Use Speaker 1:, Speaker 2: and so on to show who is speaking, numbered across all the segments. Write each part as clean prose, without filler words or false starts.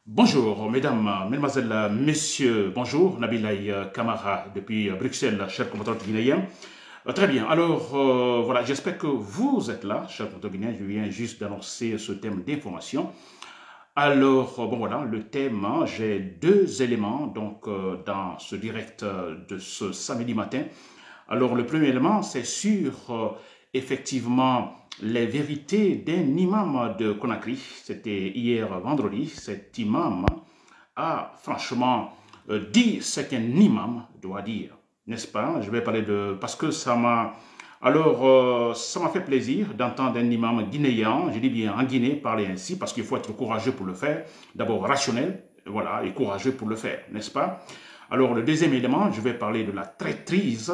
Speaker 1: Bonjour, mesdames, mesdemoiselles, messieurs, bonjour, Nabilaï Kamara depuis Bruxelles, cher compatriote guinéen. Très bien, alors voilà, j'espère que vous êtes là, cher compatriote guinéen, je viens juste d'annoncer ce thème d'information. Alors, bon voilà, le thème, hein, j'ai deux éléments donc dans ce direct de ce samedi matin. Alors, le premier élément, c'est sur effectivement les vérités d'un imam de Conakry. C'était hier vendredi. Cet imam a franchement dit ce qu'un imam doit dire, n'est-ce pas? Je vais parler de... Parce que ça m'a... Alors, ça m'a fait plaisir d'entendre un imam guinéen, je dis bien en Guinée, parler ainsi, parce qu'il faut être courageux pour le faire. D'abord rationnel, voilà, et courageux pour le faire, n'est-ce pas? Alors, le deuxième élément, je vais parler de la traîtrise,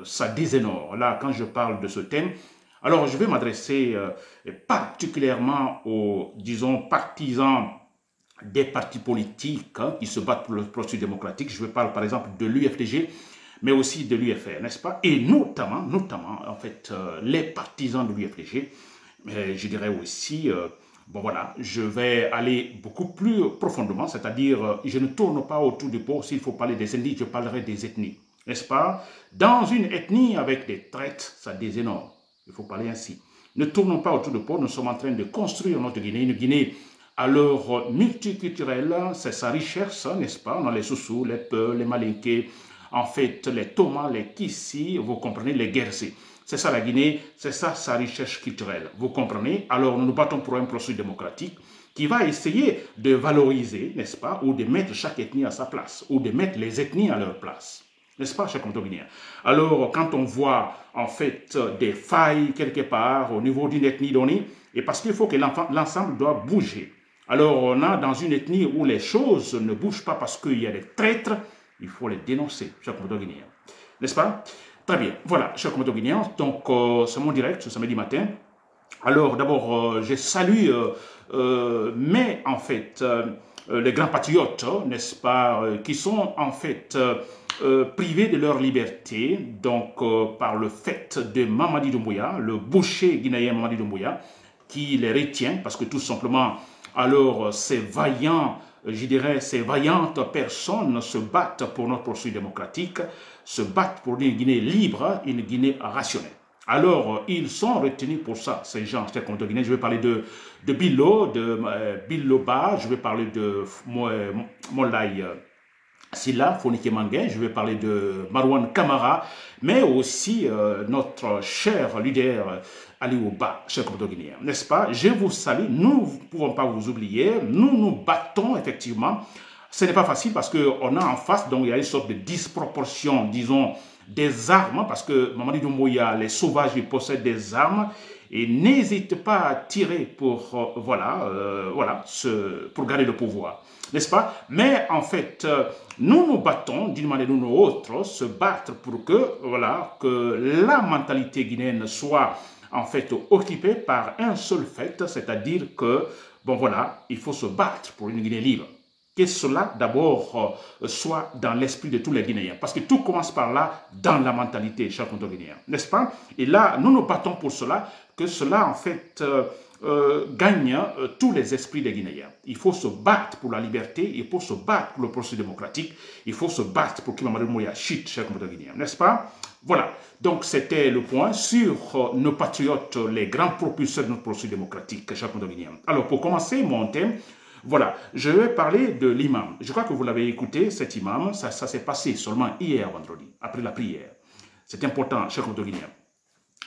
Speaker 1: ça déshonore. Là, quand je parle de ce thème, alors je vais m'adresser particulièrement aux, disons, partisans des partis politiques hein, qui se battent pour le processus démocratique. Je parle par exemple de l'UFDG, mais aussi de l'UFR, n'est-ce pas? Et notamment, en fait, les partisans de l'UFDG, mais je dirais aussi, bon voilà, je vais aller beaucoup plus profondément, c'est-à-dire, je ne tourne pas autour du pot, s'il faut parler des ethnies, je parlerai des ethnies, n'est-ce pas? Dans une ethnie avec des traites, ça déshonore, il faut parler ainsi. Ne tournons pas autour du pot, nous sommes en train de construire notre Guinée, une Guinée alors multiculturelle, c'est sa richesse, n'est-ce pas? On a les Soussous, les Peuls, les Malinké, en fait, les Thomas, les Kissi, vous comprenez, les Guercés. C'est ça la Guinée, c'est ça sa richesse culturelle. Vous comprenez? Alors nous nous battons pour un processus démocratique qui va essayer de valoriser, n'est-ce pas, ou de mettre chaque ethnie à sa place, ou de mettre les ethnies à leur place. N'est-ce pas, cher Guinéen? Alors, quand on voit, en fait, des failles quelque part au niveau d'une ethnie donnée, et parce qu'il faut que l'ensemble doit bouger. Alors, on a dans une ethnie où les choses ne bougent pas parce qu'il y a des traîtres, il faut les dénoncer, cher Guinéen. N'est-ce pas? Très bien. Voilà, chers compatriotes guinéens, donc c'est mon direct ce samedi matin. Alors d'abord, je salue, mais en fait, les grands patriotes, n'est-ce pas, qui sont en fait privés de leur liberté, donc par le fait de Mamadi Doumbouya, le boucher guinéen Mamadi Doumbouya, qui les retient parce que tout simplement, alors ces vaillants, je dirais, ces vaillantes personnes se battent pour notre processus démocratique, se battent pour une Guinée libre, une Guinée rationnelle. Alors, ils sont retenus pour ça, ces gens, c'est comme Guinée. Je vais parler de Billo, de Billoba, je vais parler de Molay Silla, Fonike Manguin, je vais parler de Marwan Kamara, mais aussi notre cher leader Ali Ouba, cher compatriote guinéen, n'est-ce pas? Je vous salue, nous ne pouvons pas vous oublier, nous nous battons effectivement. Ce n'est pas facile parce qu'on a en face, donc il y a une sorte de disproportion, disons, des armes, parce que Mamadi Doumbouya, les sauvages, ils possèdent des armes, et n'hésite pas à tirer pour, pour garder le pouvoir, n'est-ce pas? Mais en fait, nous nous battons d'une manière ou d'une autre, se battre pour que, voilà, que la mentalité guinéenne soit en fait occupée par un seul fait, c'est-à-dire que, bon voilà, il faut se battre pour une Guinée libre. Que cela d'abord soit dans l'esprit de tous les Guinéens. Parce que tout commence par là, dans la mentalité, chers Guinéens, n'est-ce pas? Et là, nous nous battons pour cela, que cela en fait gagne tous les esprits des Guinéens. Il faut se battre pour la liberté, il faut se battre pour le processus démocratique, il faut se battre pour que Mamadou Mouya chute, chers Guinéens, n'est-ce pas? Voilà, donc c'était le point sur nos patriotes, les grands propulseurs de notre processus démocratique, chers Guinéens. Alors pour commencer mon thème, voilà, je vais parler de l'imam. Je crois que vous l'avez écouté, cet imam, ça s'est passé seulement hier vendredi, après la prière. C'est important, chers Guinéens.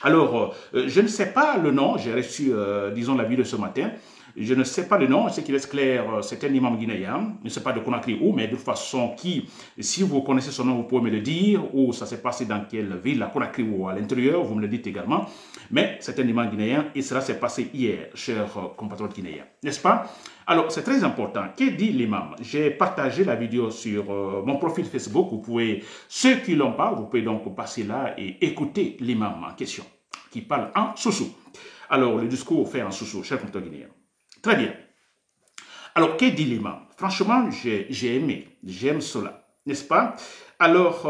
Speaker 1: Alors, je ne sais pas le nom, j'ai reçu, disons, la vidéo de ce matin. Je ne sais pas le nom, ce qui laisse clair, c'est un imam guinéen, je ne sais pas de Conakry où, mais de toute façon, qui, si vous connaissez son nom, vous pouvez me le dire, ou ça s'est passé dans quelle ville, à Conakry ou à l'intérieur, vous me le dites également. Mais c'est un imam guinéen et cela s'est passé hier, chers compatriotes guinéens, n'est-ce pas? Alors, c'est très important. Que dit l'imam? J'ai partagé la vidéo sur mon profil Facebook. Vous pouvez, ceux qui ne l'ont pas, vous pouvez donc passer là et écouter l'imam en question, qui parle en soussou. Alors, le discours fait en soussou, chers compatriotes guinéens. Très bien. Alors, que dit l'imam? Franchement, j'ai aimé, j'aime cela, n'est-ce pas? Alors,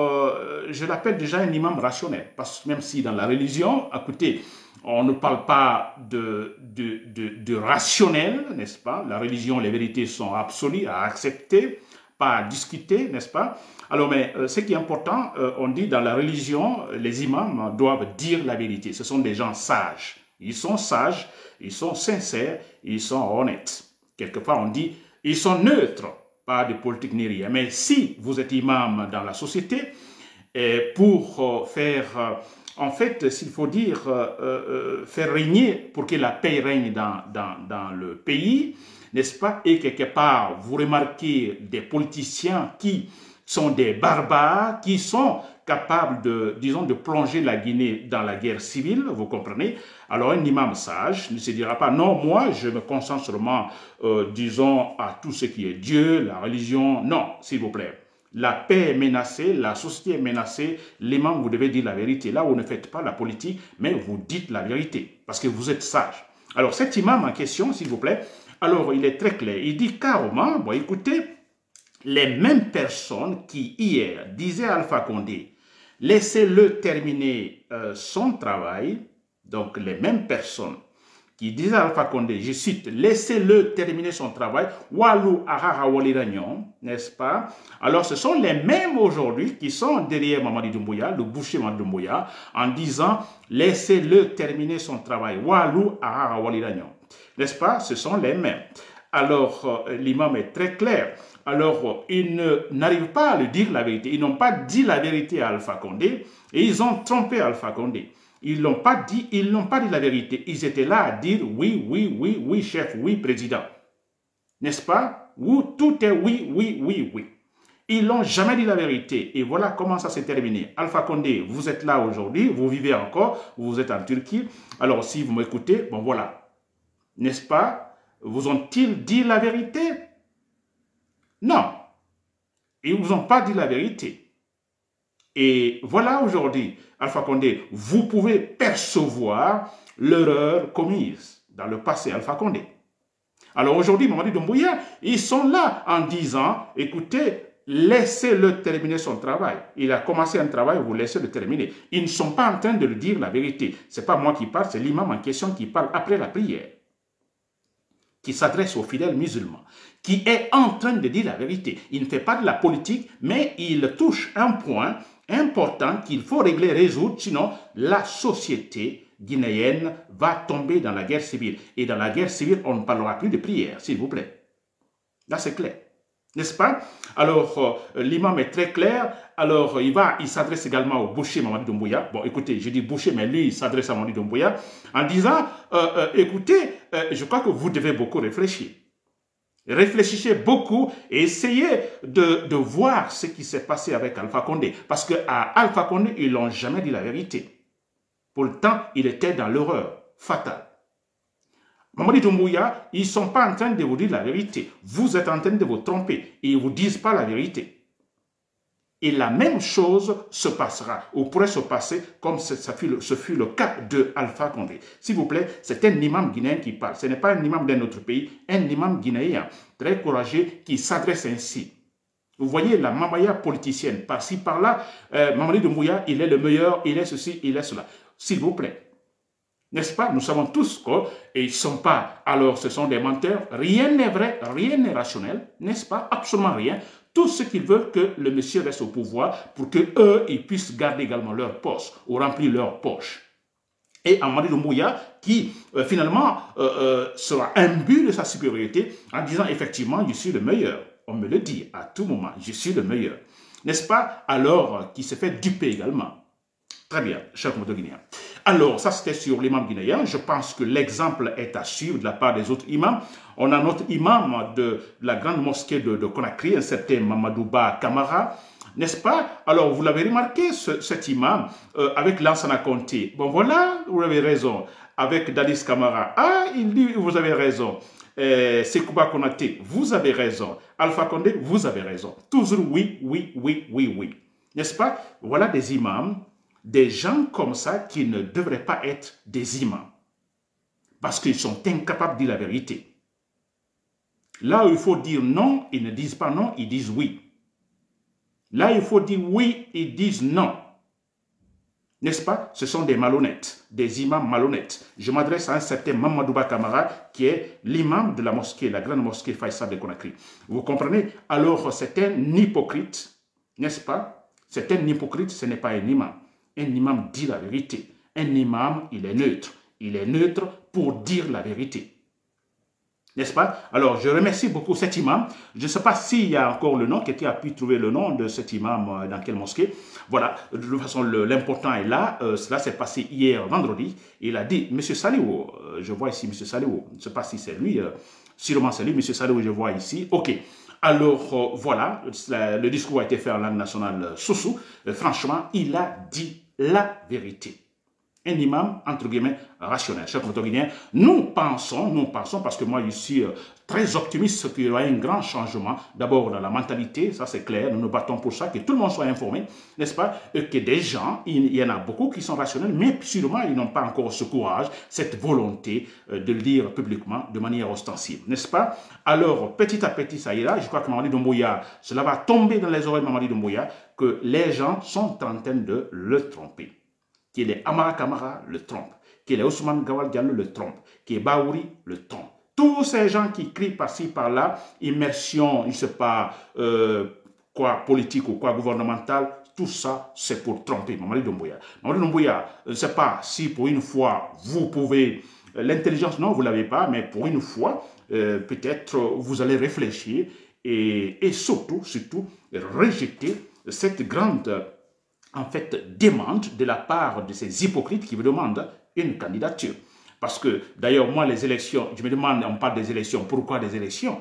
Speaker 1: je l'appelle déjà un imam rationnel, parce que même si dans la religion, écoutez, On ne parle pas de rationnel, n'est-ce pas? La religion, les vérités sont absolues, à accepter, pas à discuter, n'est-ce pas? Alors, mais ce qui est important, on dit dans la religion, les imams doivent dire la vérité. Ce sont des gens sages. Ils sont sages, ils sont sincères, ils sont honnêtes. Quelquefois, on dit, ils sont neutres, pas de politique ni rien. Mais si vous êtes imam dans la société, pour faire, en fait, s'il faut dire, faire régner, pour que la paix règne dans le pays, n'est-ce pas? Et quelque part, vous remarquez des politiciens qui sont des barbares, qui sont capables de, disons, de plonger la Guinée dans la guerre civile, vous comprenez? Alors un imam sage ne se dira pas, non, moi je me concentre seulement, disons, à tout ce qui est Dieu, la religion. Non, s'il vous plaît. La paix est menacée, la société est menacée, l'imam, vous devez dire la vérité. Là, vous ne faites pas la politique, mais vous dites la vérité, parce que vous êtes sage. Alors cet imam en question, s'il vous plaît, alors il est très clair. Il dit carrément, bon écoutez, les mêmes personnes qui hier disaient à Alpha Condé, laissez-le terminer son travail, donc les mêmes personnes qui disaient à Alpha Condé, je cite, laissez-le terminer son travail, Walou Ahara Waliragnon, n'est-ce pas? Alors ce sont les mêmes aujourd'hui qui sont derrière Mamadi Doumbouya, le boucher Mamadi Doumbouya, en disant, laissez-le terminer son travail, Walou Ahara Waliragnon. N'est-ce pas? Ce sont les mêmes. Alors, l'imam est très clair. Alors, ils n'arrivent pas à lui dire la vérité. Ils n'ont pas dit la vérité à Alpha Condé et ils ont trompé Alpha Condé. Ils n'ont pas dit la vérité. Ils étaient là à dire oui, oui, oui, oui, chef, oui, président. N'est-ce pas? Où tout est oui, oui, oui, oui. Ils n'ont jamais dit la vérité. Et voilà comment ça s'est terminé. Alpha Condé, vous êtes là aujourd'hui, vous vivez encore, vous êtes en Turquie. Alors, si vous m'écoutez, bon voilà. N'est-ce pas? Vous ont-ils dit la vérité? Non. Ils ne vous ont pas dit la vérité. Et voilà aujourd'hui, Alpha Condé, vous pouvez percevoir l'erreur commise dans le passé, Alpha Condé. Alors aujourd'hui, Mamadi Doumbouya, ils sont là en disant, écoutez, laissez-le terminer son travail. Il a commencé un travail, vous laissez le terminer. Ils ne sont pas en train de lui dire la vérité. Ce n'est pas moi qui parle, c'est l'imam en question qui parle après la prière, qui s'adresse aux fidèles musulmans, qui est en train de dire la vérité. Il ne fait pas de la politique, mais il touche un point important qu'il faut régler, résoudre, sinon la société guinéenne va tomber dans la guerre civile. Et dans la guerre civile, on ne parlera plus de prière, s'il vous plaît. Là, c'est clair. N'est-ce pas? Alors, l'imam est très clair. Alors, il s'adresse également au boucher Mamadi Doumbouya. Bon, écoutez, je dis boucher, mais lui, il s'adresse à Mamadi Doumbouya en disant, écoutez, je crois que vous devez beaucoup réfléchir. Réfléchissez beaucoup et essayez de voir ce qui s'est passé avec Alpha Condé. Parce qu'à Alpha Condé, ils n'ont jamais dit la vérité. Pourtant, il était dans l'erreur fatale. Mamadi Doumbouya, ils ne sont pas en train de vous dire la vérité. Vous êtes en train de vous tromper et ils ne vous disent pas la vérité. Et la même chose se passera, ou pourrait se passer comme ce fut le cas de Alpha Condé. S'il vous plaît, c'est un imam guinéen qui parle. Ce n'est pas un imam d'un autre pays, un imam guinéen très courageux qui s'adresse ainsi. Vous voyez la mamaya politicienne, par-ci, par-là, Mamadi Doumbouya, il est le meilleur, il est ceci, il est cela. S'il vous plaît. N'est-ce pas? Nous savons tous qu'ils ne sont pas, alors ce sont des menteurs. Rien n'est vrai, rien n'est rationnel, n'est-ce pas? Absolument rien. Tout ce qu'ils veulent que le monsieur reste au pouvoir pour qu'eux, ils puissent garder également leur poste ou remplir leur poche. Et Mamadi Doumbouya qui finalement sera imbu de sa supériorité en disant effectivement je suis le meilleur. On me le dit à tout moment, je suis le meilleur. N'est-ce pas? Alors qui se fait duper également. Très bien, cher communauté guinéen. Alors, ça c'était sur l'imam guinéen. Je pense que l'exemple est à suivre de la part des autres imams. On a notre imam de la grande mosquée de Conakry, un certain Mamadouba Kamara, n'est-ce pas? Alors, vous l'avez remarqué, cet imam, avec Lansana Conté. Bon, voilà, vous avez raison. Avec Dadis Kamara, ah, il dit, vous avez raison. Sekouba Konaté, vous avez raison. Alpha Condé, vous avez raison. Toujours oui, oui, oui, oui, oui. N'est-ce pas? Voilà des imams. Des gens comme ça qui ne devraient pas être des imams. Parce qu'ils sont incapables de dire la vérité. Là où il faut dire non, ils ne disent pas non, ils disent oui. Là où il faut dire oui, ils disent non. N'est-ce pas? Ce sont des malhonnêtes, des imams malhonnêtes. Je m'adresse à un certain Mamadouba Kamara, qui est l'imam de la mosquée, la grande mosquée Faisal de Conakry. Vous comprenez? Alors, c'est un hypocrite, n'est-ce pas? C'est un hypocrite, ce n'est pas un imam. Un imam dit la vérité. Un imam, il est neutre. Il est neutre pour dire la vérité. N'est-ce pas? Alors, je remercie beaucoup cet imam. Je ne sais pas s'il y a encore le nom, quelqu'un a pu trouver le nom de cet imam dans quelle mosquée. Voilà, de toute façon, l'important est là. Cela s'est passé hier, vendredi. Il a dit, M. Saliou, je vois ici M. Saliou, je ne sais pas si c'est lui, sûrement c'est lui, M. Saliou, je vois ici. OK. Alors, voilà, le discours a été fait en langue nationale Soussou. Franchement, il a dit la vérité. Un imam, entre guillemets, rationnel. Chers compatriotes, nous pensons, parce que moi, je suis très optimiste qu'il y aura un grand changement. D'abord, dans la mentalité, ça c'est clair, nous nous battons pour ça, que tout le monde soit informé, n'est-ce pas? Et que des gens, il y en a beaucoup qui sont rationnels, mais sûrement, ils n'ont pas encore ce courage, cette volonté de le dire publiquement de manière ostensible, n'est-ce pas? Alors, petit à petit, ça ira. Je crois que Mamadi Doumbouya, cela va tomber dans les oreilles de Mamadi Doumbouya, que les gens sont en train de le tromper. Qu'il est Amara Kamara, le trompe. Qu'il est Ousmane Gawal Diallo, le trompe. Qu'il est Baouri, le trompe. Tous ces gens qui crient par-ci, par-là, immersion, je ne sais pas quoi, politique ou quoi, gouvernemental, tout ça, c'est pour tromper Mamadi Doumbouya. Mamadi Doumbouya, je ne sais pas si pour une fois, vous pouvez... L'intelligence, non, vous ne l'avez pas, mais pour une fois, peut-être vous allez réfléchir et surtout, rejeter cette grande... en fait, demande de la part de ces hypocrites qui vous demandent une candidature. Parce que, d'ailleurs, moi, les élections, je me demande, on parle des élections, pourquoi des élections?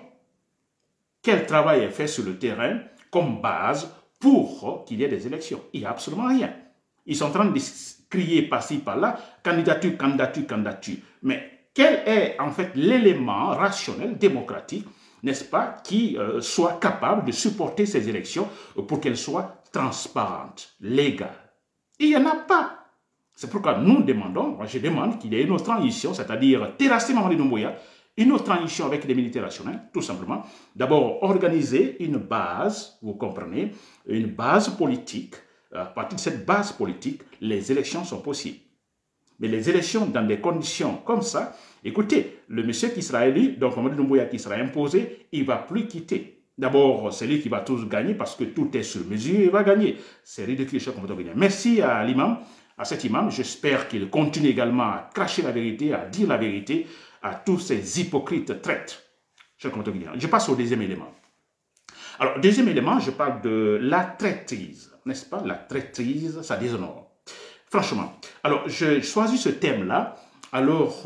Speaker 1: Quel travail est fait sur le terrain comme base pour qu'il y ait des élections? Il n'y a absolument rien. Ils sont en train de crier par-ci, par-là, candidature, candidature, candidature. Mais quel est, en fait, l'élément rationnel, démocratique, n'est-ce pas, qui soit capable de supporter ces élections pour qu'elles soient transparentes, légales? Il n'y en a pas. C'est pourquoi nous demandons, moi je demande qu'il y ait une autre transition, c'est-à-dire terrasser Mamadi Doumbouya, une autre transition avec les militaires rationnels, tout simplement. D'abord, organiser une base, vous comprenez, une base politique. À partir de cette base politique, les élections sont possibles. Mais les élections dans des conditions comme ça, écoutez, le monsieur qui sera élu, donc Mamadi Doumbouya qui sera imposé, il ne va plus quitter. D'abord, c'est lui qui va tous gagner parce que tout est sur mesure, il va gagner. C'est ridicule, cher compatriotes. Merci à l'imam, à cet imam. J'espère qu'il continue également à cracher la vérité, à dire la vérité à tous ces hypocrites traîtres. Cher compatriotes, je passe au deuxième élément. Alors, deuxième élément, je parle de la traîtrise. N'est-ce pas? La traîtrise, ça déshonore. Franchement. Alors, je choisis ce thème-là, alors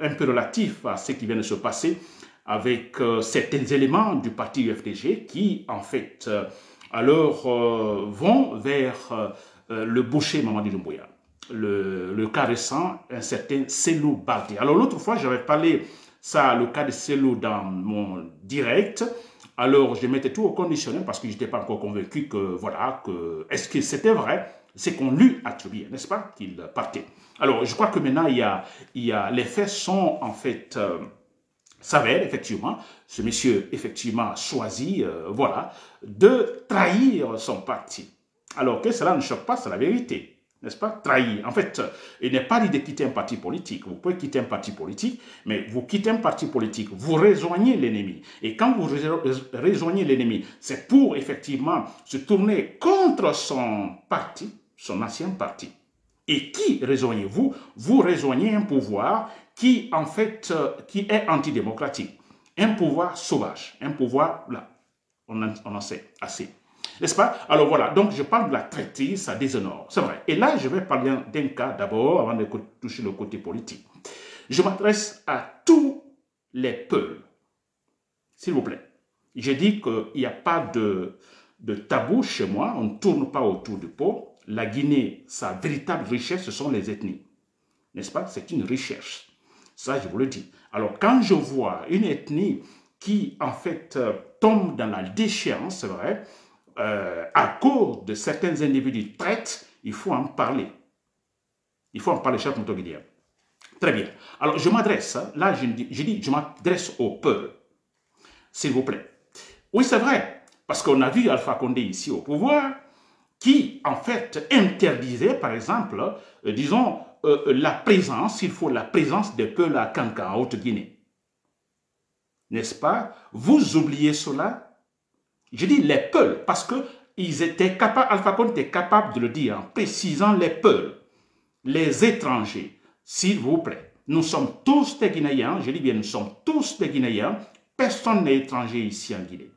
Speaker 1: un peu relatif à ce qui vient de se passer avec certains éléments du parti UFDG qui, en fait, vont vers le boucher Mamadi Doumbouya. Le cas récent, un certain Selou Baldé. Alors, l'autre fois, j'avais parlé ça, le cas de Selou dans mon direct. Alors, je mettais tout au conditionnel parce que je n'étais pas encore convaincu que, voilà, est-ce que c'était vrai? C'est qu'on lui attribuait, n'est-ce pas, qu'il partait. Alors, je crois que maintenant, les faits sont, en fait, s'avèrent, effectivement, ce monsieur, effectivement, a choisi, voilà, de trahir son parti. Alors que cela ne choque pas, c'est la vérité. N'est-ce pas? Trahir. En fait, il n'est pas dit de quitter un parti politique. Vous pouvez quitter un parti politique, mais vous quittez un parti politique, vous rejoignez l'ennemi. Et quand vous rejoignez l'ennemi, c'est pour effectivement se tourner contre son parti, son ancien parti. Et qui rejoignez-vous? Vous rejoignez un pouvoir qui, en fait, qui est antidémocratique. Un pouvoir sauvage. Un pouvoir, là, on en sait assez. N'est-ce pas? Alors voilà, donc je parle de la traîtrise, ça déshonore, c'est vrai. Et là, je vais parler d'un cas d'abord, avant de toucher le côté politique. Je m'adresse à tous les peuples, s'il vous plaît. J'ai dit qu'il n'y a pas de tabou chez moi, on ne tourne pas autour du pot. La Guinée, sa véritable richesse, ce sont les ethnies. N'est-ce pas? C'est une richesse. Ça, je vous le dis. Alors, quand je vois une ethnie qui, en fait, tombe dans la déchéance, c'est vrai, à cause de certains individus traites, il faut en parler. Il faut en parler, cher Motoguidien. Très bien. Alors, je m'adresse, là, je m'adresse au peuple. S'il vous plaît. Oui, c'est vrai. Parce qu'on a vu Alpha Condé ici au pouvoir. qui, en fait, interdisait, par exemple, disons, la présence, il faut la présence des Peuls à Kanka, en Haute-Guinée. N'est-ce pas? Vous oubliez cela? Je dis les Peuls, parce qu'ils étaient capables, Alpha Condé était capable de le dire, en précisant les Peuls, les étrangers, s'il vous plaît. Nous sommes tous des Guinéens, je dis bien, nous sommes tous des Guinéens, personne n'est étranger ici en Guinée.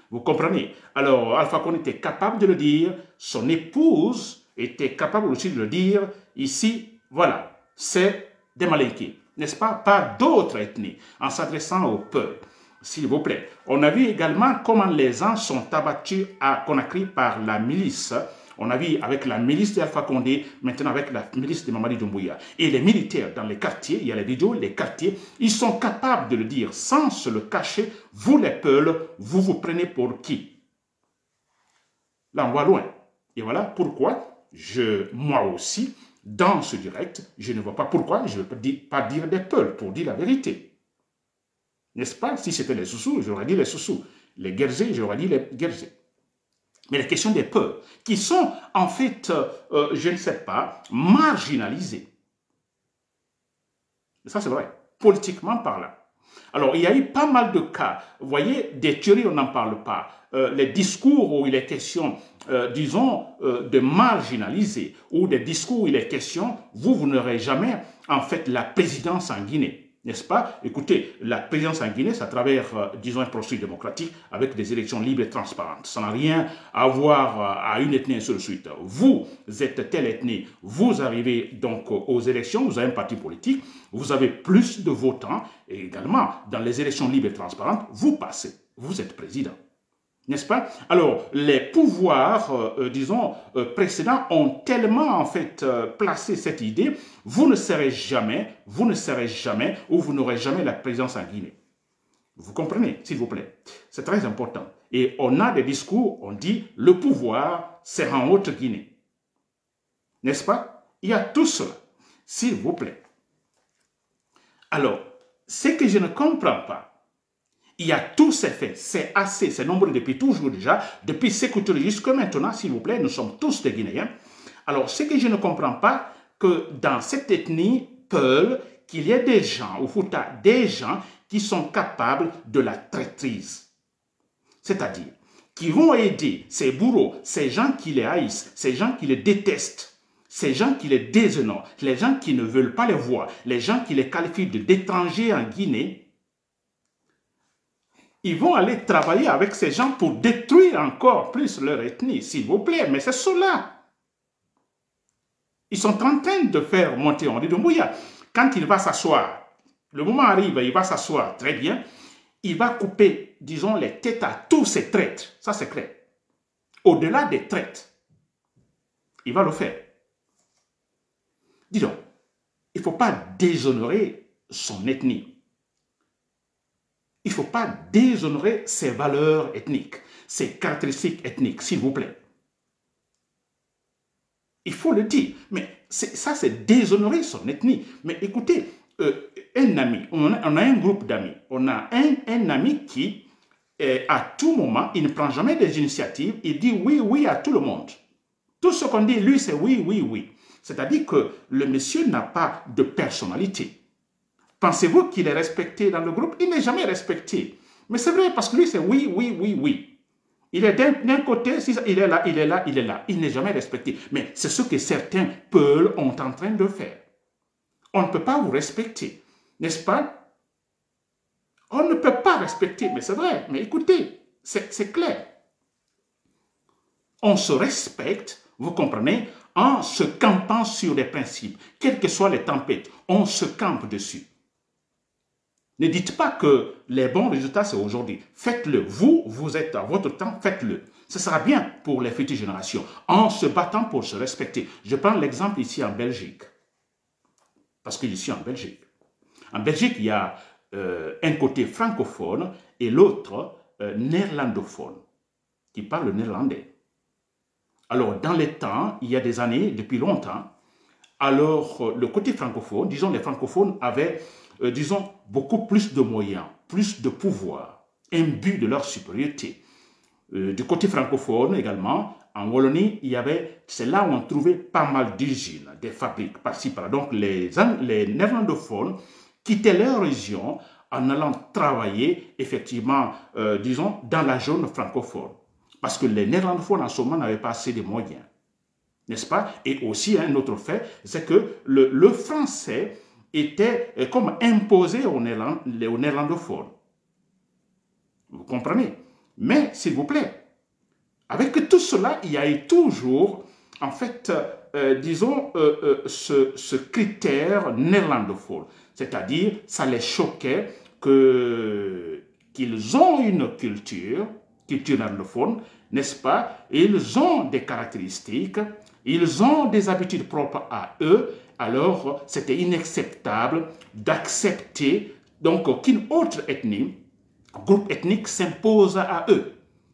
Speaker 1: Vous comprenez? Alors, Alpha Condé était capable de le dire, son épouse était capable aussi de le dire, ici, voilà, c'est des Malinqués, n'est-ce pas? Pas d'autres ethnies, en s'adressant au peuple, s'il vous plaît. On a vu également comment les gens sont abattus à Conakry par la milice. On a vu avec la milice d'Alpha Condé, maintenant avec la milice de Mamadi Doumbouya. Et les militaires dans les quartiers, il y a les vidéos, les quartiers, ils sont capables de le dire sans se le cacher. Vous les Peuls, vous vous prenez pour qui? Là, on va loin. Et voilà pourquoi moi aussi, dans ce direct, je ne vois pas pourquoi je ne veux pas dire des Peuls pour dire la vérité. N'est-ce pas? Si c'était les Soussous, j'aurais dit les Soussous. Les Guerzés, j'aurais dit les Guerzés. Mais la question des peuples, qui sont en fait, je ne sais pas, marginalisés. Ça c'est vrai, politiquement parlant. Alors il y a eu pas mal de cas, vous voyez, des théories on n'en parle pas, les discours où il est question, disons, de marginaliser, ou des discours où il est question, vous n'aurez jamais en fait la présidence en Guinée. N'est-ce pas? Écoutez, la présidence en Guinée, c'est à travers, disons, un processus démocratique avec des élections libres et transparentes. Ça n'a rien à voir à une ethnie et ainsi de suite. Vous êtes telle ethnie, vous arrivez donc aux élections, vous avez un parti politique, vous avez plus de votants, et également, dans les élections libres et transparentes, vous passez, vous êtes président. N'est-ce pas? Alors, les pouvoirs, disons, précédents ont tellement, en fait, placé cette idée, vous ne serez jamais, ou vous n'aurez jamais la présidence en Guinée. Vous comprenez, s'il vous plaît? C'est très important. Et on a des discours, on dit, le pouvoir, c'est en Haute-Guinée. N'est-ce pas? Il y a tout cela, s'il vous plaît. Alors, ce que je ne comprends pas, il y a tous ces faits, c'est assez, c'est nombreux depuis toujours déjà, depuis Sékou Touré jusqu'à maintenant, s'il vous plaît, nous sommes tous des Guinéens. Alors, ce que je ne comprends pas, que dans cette ethnie Peul, qu'il y ait des gens, au Fouta, des gens qui sont capables de la traîtrise. C'est-à-dire, qui vont aider ces bourreaux, ces gens qui les haïssent, ces gens qui les détestent, ces gens qui les déshonorent, les gens qui ne veulent pas les voir, les gens qui les qualifient d'étrangers en Guinée. Ils vont aller travailler avec ces gens pour détruire encore plus leur ethnie, s'il vous plaît. Mais c'est cela. Ils sont en train de faire monter Mamadi Doumbouya. Quand il va s'asseoir, le moment arrive, il va s'asseoir très bien, il va couper, disons, les têtes à tous ces traîtres. Ça, c'est clair. Au-delà des traîtres, il va le faire. Dis donc, il ne faut pas déshonorer son ethnie. Il ne faut pas déshonorer ses valeurs ethniques, ses caractéristiques ethniques, s'il vous plaît. Il faut le dire. Mais ça, c'est déshonorer son ethnie. Mais écoutez, un ami, on a un groupe d'amis. On a un ami qui, à tout moment, il ne prend jamais des initiatives. Il dit oui, oui à tout le monde. Tout ce qu'on dit, lui, c'est oui, oui, oui. C'est-à-dire que le monsieur n'a pas de personnalité. Pensez-vous qu'il est respecté dans le groupe? Il n'est jamais respecté. Mais c'est vrai, parce que lui, c'est oui, oui, oui, oui. Il est d'un côté, si il est là, il est là, il est là. Il n'est jamais respecté. Mais c'est ce que certains peuples ont en train de faire. On ne peut pas vous respecter, n'est-ce pas? On ne peut pas respecter, mais c'est vrai. Mais écoutez, c'est clair. On se respecte, vous comprenez, en se campant sur des principes. Quelles que soient les tempêtes, on se campe dessus. Ne dites pas que les bons résultats, c'est aujourd'hui. Faites-le. Vous êtes à votre temps, faites-le. Ce sera bien pour les futures générations, en se battant pour se respecter. Je prends l'exemple ici en Belgique. Parce que je suis en Belgique. En Belgique, il y a un côté francophone et l'autre néerlandophone, qui parle le néerlandais. Alors, dans les temps, il y a des années, depuis longtemps, alors le côté francophone, disons les francophones avaient disons, beaucoup plus de moyens, plus de pouvoir, imbu de leur supériorité. Du côté francophone également, en Wallonie, c'est là où on trouvait pas mal d'usines, des fabriques par-ci par-là. Donc les néerlandophones quittaient leur région en allant travailler effectivement, disons, dans la zone francophone. Parce que les néerlandophones en ce moment n'avaient pas assez de moyens. N'est-ce pas? Et aussi un autre fait, c'est que le français était comme imposé aux néerlandophones. Vous comprenez? Mais, s'il vous plaît, avec tout cela, il y a eu toujours, en fait, disons, ce critère néerlandophone. C'est-à-dire, ça les choquait qu'ils ont une culture néerlandophone, n'est-ce pas? Ils ont des caractéristiques, ils ont des habitudes propres à eux, alors c'était inacceptable d'accepter donc qu'une autre ethnie, groupe ethnique s'impose à eux.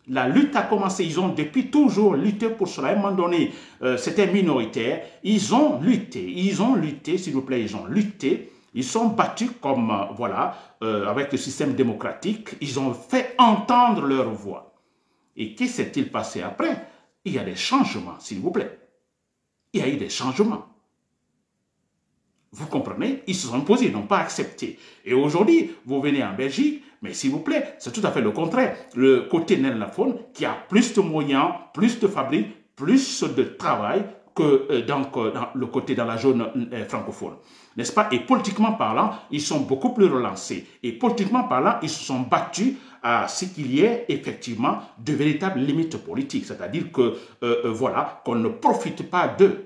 Speaker 1: La lutte a commencé, ils ont depuis toujours lutté pour cela. À un moment donné, c'était minoritaire. Ils ont lutté, s'il vous plaît, ils ont lutté. Ils sont battus comme, voilà, avec le système démocratique. Ils ont fait entendre leur voix. Et qu'est-ce qui s'est-il passé après? Il y a des changements, s'il vous plaît. Il y a eu des changements. Vous comprenez? Ils se sont imposés, ils n'ont pas accepté. Et aujourd'hui, vous venez en Belgique, mais s'il vous plaît, c'est tout à fait le contraire. Le côté néerlandophone qui a plus de moyens, plus de fabriques, plus de travail que dans le côté dans la zone francophone. N'est-ce pas? Et politiquement parlant, ils sont beaucoup plus relancés. Et politiquement parlant, ils se sont battus à ce qu'il y ait effectivement de véritables limites politiques. C'est-à-dire que, voilà, qu'on ne profite pas d'eux.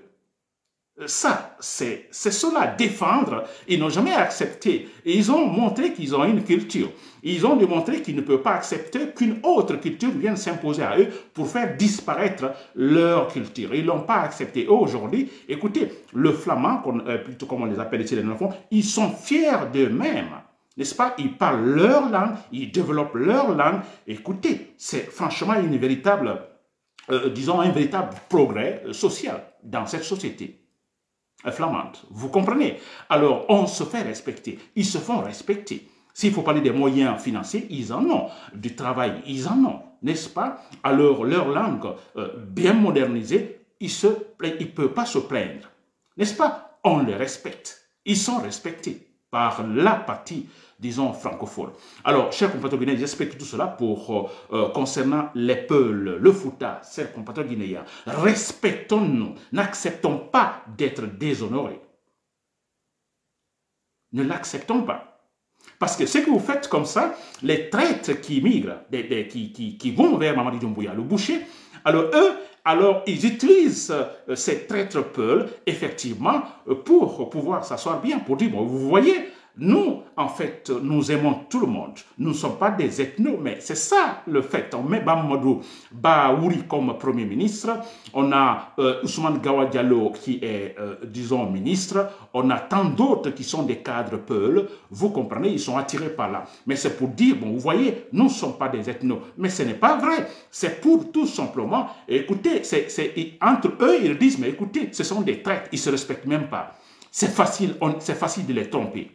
Speaker 1: Ça, c'est cela, défendre. Ils n'ont jamais accepté. Et ils ont montré qu'ils ont une culture. Ils ont démontré qu'ils ne peuvent pas accepter qu'une autre culture vienne s'imposer à eux pour faire disparaître leur culture. Ils ne l'ont pas accepté. Aujourd'hui, écoutez, le flamand, plutôt comme on les appelle ici les néerlandophones, ils sont fiers d'eux-mêmes. N'est-ce pas? Ils parlent leur langue, ils développent leur langue. Écoutez, c'est franchement une véritable, disons, un véritable progrès social dans cette société flamande. Vous comprenez? Alors, on se fait respecter. Ils se font respecter. S'il faut parler des moyens financiers, ils en ont. Du travail, ils en ont. N'est-ce pas? Alors, leur langue bien modernisée, ils ne peuvent pas se plaindre. N'est-ce pas? On les respecte. Ils sont respectés par la partie, disons, francophone. Alors, chers compatriotes guinéens, j'explique tout cela pour concernant les Peuls, le Fouta, chers compatriotes guinéens. Respectons-nous, n'acceptons pas d'être déshonorés. Ne l'acceptons pas. Parce que ce que vous faites comme ça, les traîtres qui migrent, qui vont vers Mamadi Doumbouya, le boucher, alors eux, ils utilisent ces traîtres Peuls, effectivement, pour pouvoir s'asseoir bien, pour dire, bon, vous voyez, nous, en fait, nous aimons tout le monde. Nous ne sommes pas des ethnos, mais c'est ça le fait. On met Bammadou Baouri comme Premier ministre. On a Ousmane Gawa Diallo qui est, disons, ministre. On a tant d'autres qui sont des cadres Peuls. Vous comprenez, ils sont attirés par là. Mais c'est pour dire, bon, vous voyez, nous ne sommes pas des ethnos. Mais ce n'est pas vrai. C'est pour tout simplement, écoutez, entre eux, ils disent, mais écoutez, ce sont des traîtres. Ils ne se respectent même pas. C'est facile de les tromper.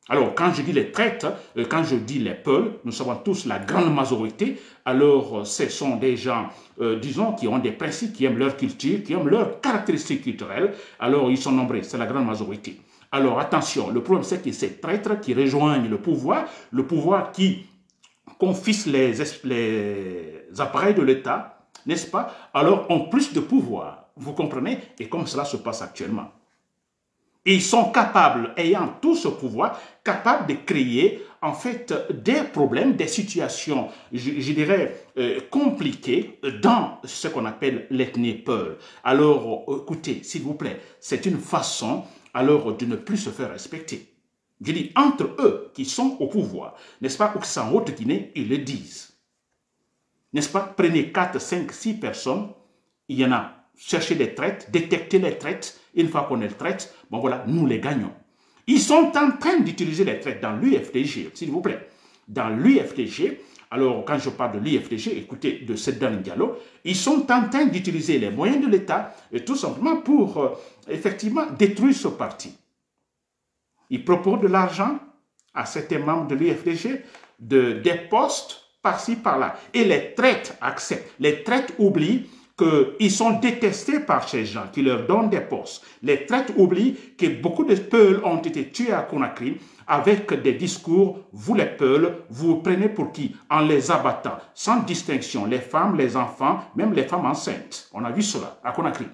Speaker 1: Alors, quand je dis les traîtres, quand je dis les Peuls, nous savons tous la grande majorité, alors ce sont des gens, disons, qui ont des principes, qui aiment leur culture, qui aiment leurs caractéristiques culturelles, alors ils sont nombreux, c'est la grande majorité. Alors, attention, le problème c'est que ces traîtres qui rejoignent le pouvoir qui confisque les appareils de l'État, n'est-ce pas, alors ont plus de pouvoir, vous comprenez, et comme cela se passe actuellement. Et ils sont capables, ayant tout ce pouvoir, capables de créer en fait des problèmes, des situations, je dirais, compliquées dans ce qu'on appelle l'ethnie Peul. Alors, écoutez, s'il vous plaît, c'est une façon alors de ne plus se faire respecter. Je dis entre eux qui sont au pouvoir, n'est-ce pas, ou qui sont en Haute-Guinée, ils le disent. N'est-ce pas, prenez 4, 5, 6 personnes, il y en a. Chercher des traites, détecter les traites. Une fois qu'on les traite, bon voilà, nous les gagnons. Ils sont en train d'utiliser les traites dans l'UFDG, s'il vous plaît. Dans l'UFDG, alors quand je parle de l'UFDG, écoutez, de Sedan Diallo, ils sont en train d'utiliser les moyens de l'État, tout simplement pour, effectivement, détruire ce parti. Ils proposent de l'argent à certains membres de l'UFDG, des postes, par-ci, par-là. Et les traites acceptent. Les traites oublient qu'ils sont détestés par ces gens qui leur donnent des postes. Les traites oublient que beaucoup de Peuls ont été tués à Conakry avec des discours, vous les Peuls, vous prenez pour qui? En les abattant, sans distinction, les femmes, les enfants, même les femmes enceintes. On a vu cela à Conakry.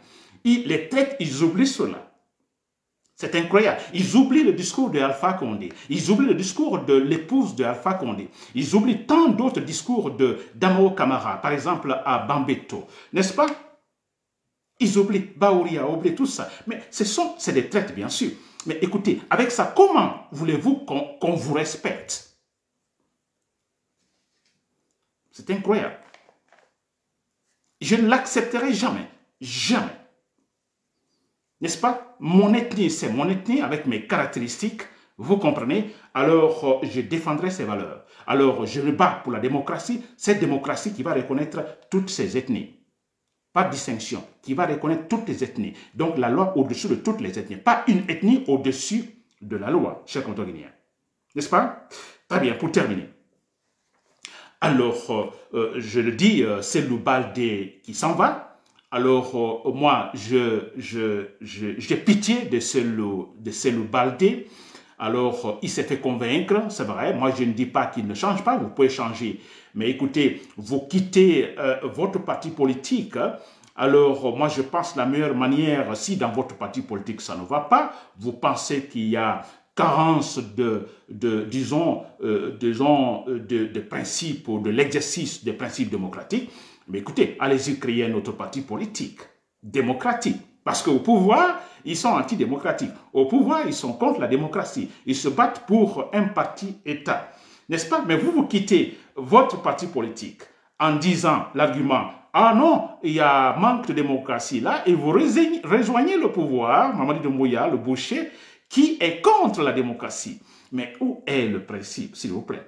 Speaker 1: Les traites, ils oublient cela. C'est incroyable. Ils oublient le discours de Alpha Condé. Ils oublient le discours de l'épouse de Alpha Condé. Ils oublient tant d'autres discours d'Amao Camara, par exemple à Bambeto. N'est-ce pas? Ils oublient, Baouri a oublié tout ça. Mais c'est des traites, bien sûr. Mais écoutez, avec ça, comment voulez-vous qu'on vous respecte? C'est incroyable. Je ne l'accepterai jamais. Jamais. N'est-ce pas? Mon ethnie, c'est mon ethnie avec mes caractéristiques. Vous comprenez? Alors, je défendrai ces valeurs. Alors, je me bats pour la démocratie. Cette démocratie qui va reconnaître toutes ces ethnies. Pas de distinction. Qui va reconnaître toutes les ethnies. Donc, la loi au-dessus de toutes les ethnies. Pas une ethnie au-dessus de la loi, chers Contoguinéens. N'est-ce pas? Très bien, pour terminer. Alors, je le dis, c'est le Baldé qui s'en va. Alors, moi, j'ai pitié de Cellou Baldé. Alors, il s'est fait convaincre, c'est vrai. Moi, je ne dis pas qu'il ne change pas, vous pouvez changer. Mais écoutez, vous quittez votre parti politique. Alors, moi, je pense la meilleure manière, si dans votre parti politique, ça ne va pas, vous pensez qu'il y a carence disons, de principes ou de l'exercice des principes démocratiques, mais écoutez, allez-y créer un autre parti politique, démocratique. Parce qu'au pouvoir, ils sont antidémocratiques. Au pouvoir, ils sont contre la démocratie. Ils se battent pour un parti-État. N'est-ce pas? Mais vous quittez votre parti politique en disant l'argument « Ah non, il y a manque de démocratie là » et vous rejoignez le pouvoir, Mamadi Doumbouya, le boucher, qui est contre la démocratie. Mais où est le principe, s'il vous plaît?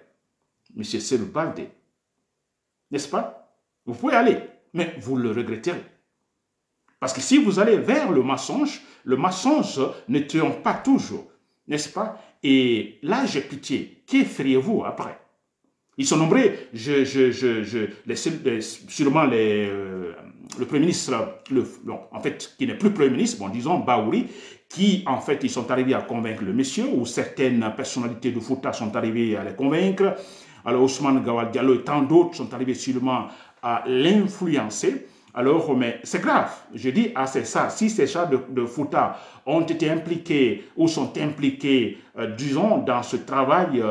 Speaker 1: Monsieur Cellou Baldé. N'est-ce pas? Vous pouvez aller, mais vous le regretterez. Parce que si vous allez vers le mensonge ne triomphe pas toujours. N'est-ce pas? Et là, j'ai pitié. Que feriez-vous après? Ils sont nombreux, sûrement le Premier ministre, en fait, qui n'est plus Premier ministre, bon, disons Baouri, qui, en fait, ils sont arrivés à convaincre le monsieur, ou certaines personnalités de Fouta sont arrivées à les convaincre. Alors, Ousmane Gawal Diallo et tant d'autres sont arrivés sûrement à l'influencer. Alors, mais c'est grave. Je dis, ah, c'est ça. Si ces chats de Fouta ont été impliqués ou sont impliqués, disons, dans ce travail,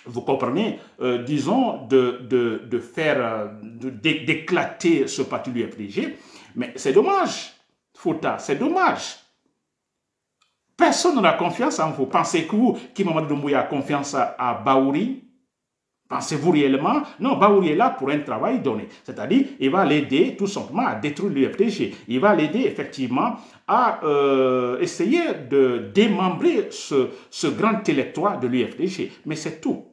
Speaker 1: vous comprenez, disons, de faire, d'éclater ce parti du FDG. Mais c'est dommage, Fouta, c'est dommage. Personne n'a confiance en vous. Pensez que vous, qui Mamadou Doumbouya a confiance à Baouri? Pensez-vous réellement? Non, Baouri est là pour un travail donné. C'est-à-dire, il va l'aider tout simplement à détruire l'UFDG. Il va l'aider effectivement à essayer de démembrer ce grand électorat de l'UFDG. Mais c'est tout.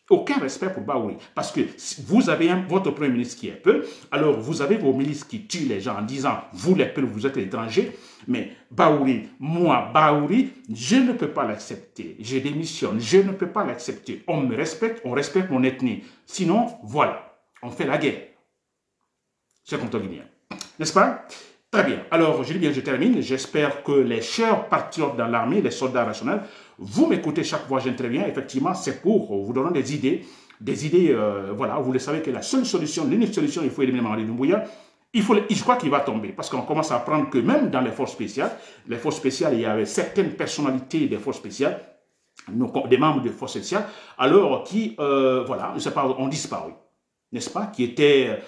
Speaker 1: Aucun respect pour Baouri. Parce que vous avez votre Premier ministre qui est peu, alors vous avez vos milices qui tuent les gens en disant « vous les peuples, vous êtes étrangers ». Mais Baouri, moi, Baouri, je ne peux pas l'accepter. Je démissionne, je ne peux pas l'accepter. On me respecte, on respecte mon ethnie. Sinon, voilà, on fait la guerre. C'est comme Guinéen. N'est-ce pas? Très bien. Alors, je dis bien, je termine. J'espère que les chers patriotes dans l'armée, les soldats rationnels, vous m'écoutez chaque fois que j'interviens. Effectivement, c'est pour vous donner des idées. Voilà, vous le savez que la seule solution, l'unique solution, il faut éliminer Mamadi Doumbouya. Je crois qu'il va tomber, parce qu'on commence à apprendre que même dans les forces spéciales, il y avait certaines personnalités des forces spéciales, des membres des forces spéciales, alors qui, voilà, je sais pas, ont disparu. N'est-ce pas, qui étaient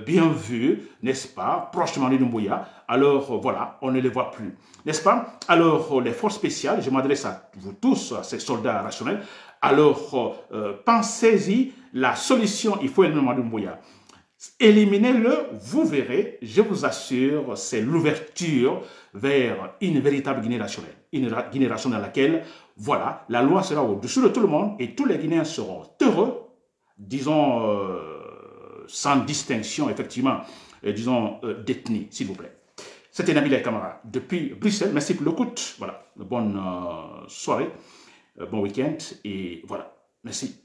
Speaker 1: bien vus, n'est-ce pas, prochement de Doumbouya. Alors, voilà, on ne les voit plus. N'est-ce pas? Alors, les forces spéciales, je m'adresse à vous tous, à ces soldats rationnels. Alors, pensez-y, la solution, il faut éliminer Doumbouya. Éliminez-le, vous verrez, je vous assure, c'est l'ouverture vers une véritable Guinée rationnelle. Une Guinée rationnelle dans laquelle, voilà, la loi sera au-dessus de tout le monde et tous les Guinéens seront heureux, disons, sans distinction, effectivement, disons, d'ethnie, s'il vous plaît. C'était Nabil Camara depuis Bruxelles. Merci pour l'écoute. Voilà, bonne soirée, bon week-end et voilà, merci.